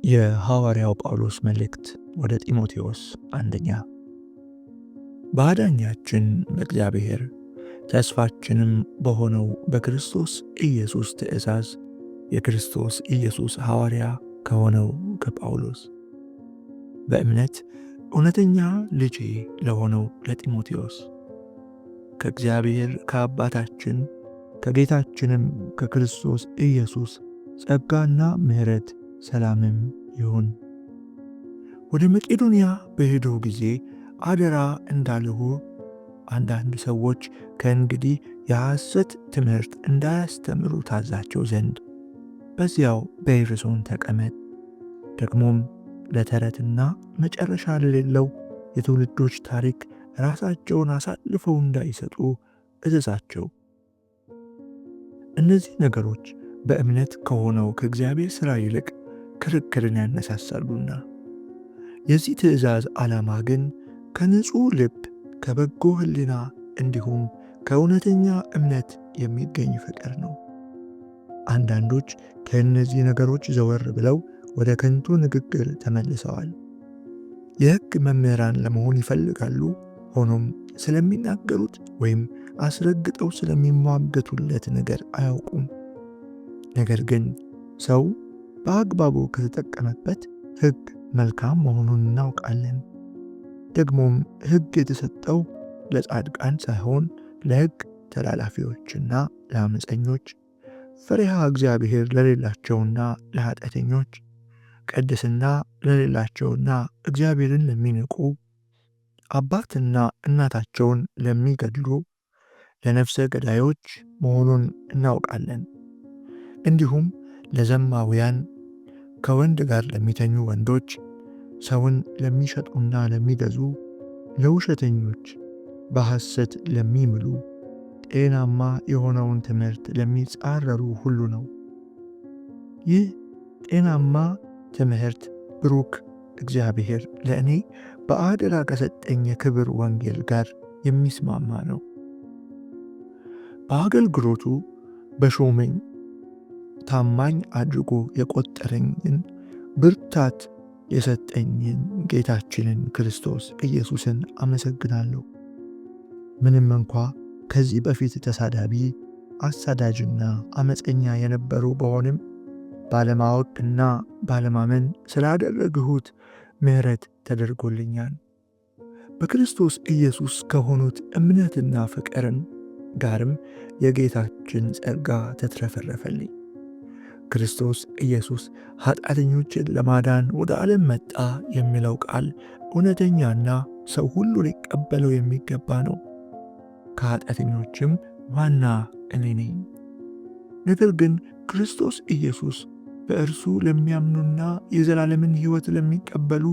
የሐዋርያው ጳውሎስ መልእክት ወደ ጢሞቴዎስ አንደኛ። በአዳኛችን በእግዚአብሔር ተስፋችንም በሆነው በክርስቶስ ኢየሱስ ትእዛዝ የክርስቶስ ኢየሱስ ሐዋርያ ከሆነው ከጳውሎስ በእምነት እውነተኛ ልጄ ለሆነው ለጢሞቴዎስ ከእግዚአብሔር ከአባታችን ከጌታችንም ከክርስቶስ ኢየሱስ ጸጋና ምሕረት ሰላምም ይሁን። ወደ መቄዶንያ በሄድሁ ጊዜ አደራ እንዳልሁ አንዳንድ ሰዎች ከእንግዲህ የሐሰት ትምህርት እንዳያስተምሩ ታዛቸው ዘንድ በዚያው በኤፌሶን ተቀመጥ። ደግሞም ለተረትና መጨረሻ ለሌለው የትውልዶች ታሪክ ራሳቸውን አሳልፈው እንዳይሰጡ እዘዛቸው። እነዚህ ነገሮች በእምነት ከሆነው ከእግዚአብሔር ሥራ ይልቅ ክርክርን ያነሳሳሉና፣ የዚህ ትእዛዝ ዓላማ ግን ከንጹሕ ልብ ከበጎ ሕሊና እንዲሁም ከእውነተኛ እምነት የሚገኝ ፍቅር ነው። አንዳንዶች ከእነዚህ ነገሮች ዘወር ብለው ወደ ከንቱ ንግግር ተመልሰዋል። የሕግ መምህራን ለመሆን ይፈልጋሉ። ሆኖም ስለሚናገሩት ወይም አስረግጠው ስለሚሟገቱለት ነገር አያውቁም። ነገር ግን ሰው በአግባቡ ከተጠቀመበት ሕግ መልካም መሆኑን እናውቃለን። ደግሞም ሕግ የተሰጠው ለጻድቃን ሳይሆን ለሕግ ተላላፊዎችና ለአመፀኞች፣ ፈሪሃ እግዚአብሔር ለሌላቸውና ለኃጢአተኞች፣ ቅድስና ለሌላቸውና እግዚአብሔርን ለሚንቁ፣ አባትና እናታቸውን ለሚገድሉ፣ ለነፍሰ ገዳዮች መሆኑን እናውቃለን። እንዲሁም ለዘማውያን፣ ከወንድ ጋር ለሚተኙ ወንዶች፣ ሰውን ለሚሸጡና ለሚገዙ፣ ለውሸተኞች፣ በሐሰት ለሚምሉ፣ ጤናማ የሆነውን ትምህርት ለሚጻረሩ ሁሉ ነው። ይህ ጤናማ ትምህርት ብሩክ እግዚአብሔር ለእኔ በአደራ ከሰጠኝ የክብር ወንጌል ጋር የሚስማማ ነው። በአገልግሎቱ በሾመኝ ታማኝ አድርጎ የቆጠረኝን ብርታት የሰጠኝን ጌታችንን ክርስቶስ ኢየሱስን አመሰግናለሁ። ምንም እንኳ ከዚህ በፊት ተሳዳቢ፣ አሳዳጅና አመፀኛ የነበሩ በሆንም ባለማወቅና ባለማመን ስላደረግሁት ምሕረት ተደርጎልኛል። በክርስቶስ ኢየሱስ ከሆኑት እምነትና ፍቅርን ጋርም የጌታችን ጸጋ ተትረፈረፈልኝ። ክርስቶስ ኢየሱስ ኃጢአተኞችን ለማዳን ወደ ዓለም መጣ የሚለው ቃል እውነተኛና ሰው ሁሉ ሊቀበለው የሚገባ ነው። ከኃጢአተኞችም ዋና እኔ ነኝ። ነገር ግን ክርስቶስ ኢየሱስ በእርሱ ለሚያምኑና የዘላለምን ሕይወት ለሚቀበሉ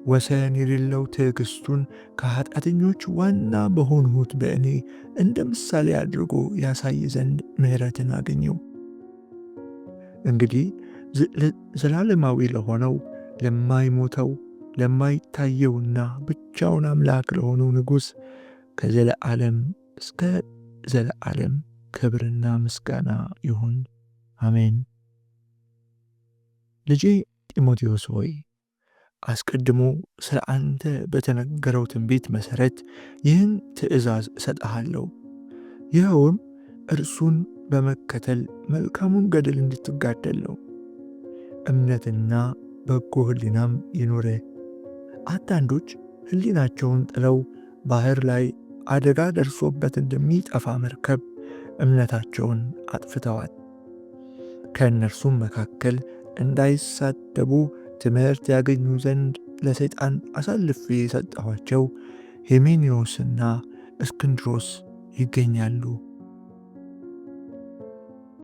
ወሰን የሌለው ትዕግሥቱን ከኃጢአተኞች ዋና በሆንሁት በእኔ እንደ ምሳሌ አድርጎ ያሳይ ዘንድ ምሕረትን አገኘው። እንግዲህ ዘላለማዊ ለሆነው ለማይሞተው ለማይታየውና ብቻውን አምላክ ለሆነው ንጉሥ ከዘለዓለም እስከ ዘለዓለም ክብርና ምስጋና ይሁን፣ አሜን። ልጄ ጢሞቴዎስ ሆይ አስቀድሞ ስለ አንተ በተነገረው ትንቢት መሠረት ይህን ትእዛዝ እሰጥሃለሁ። ይኸውም እርሱን በመከተል መልካሙን ገድል እንድትጋደል ነው። እምነትና በጎ ሕሊናም ይኑረ። አንዳንዶች ሕሊናቸውን ጥለው ባሕር ላይ አደጋ ደርሶበት እንደሚጠፋ መርከብ እምነታቸውን አጥፍተዋል። ከእነርሱም መካከል እንዳይሳደቡ ትምህርት ያገኙ ዘንድ ለሰይጣን አሳልፌ የሰጠኋቸው ሄሜኔዎስና እስክንድሮስ ይገኛሉ።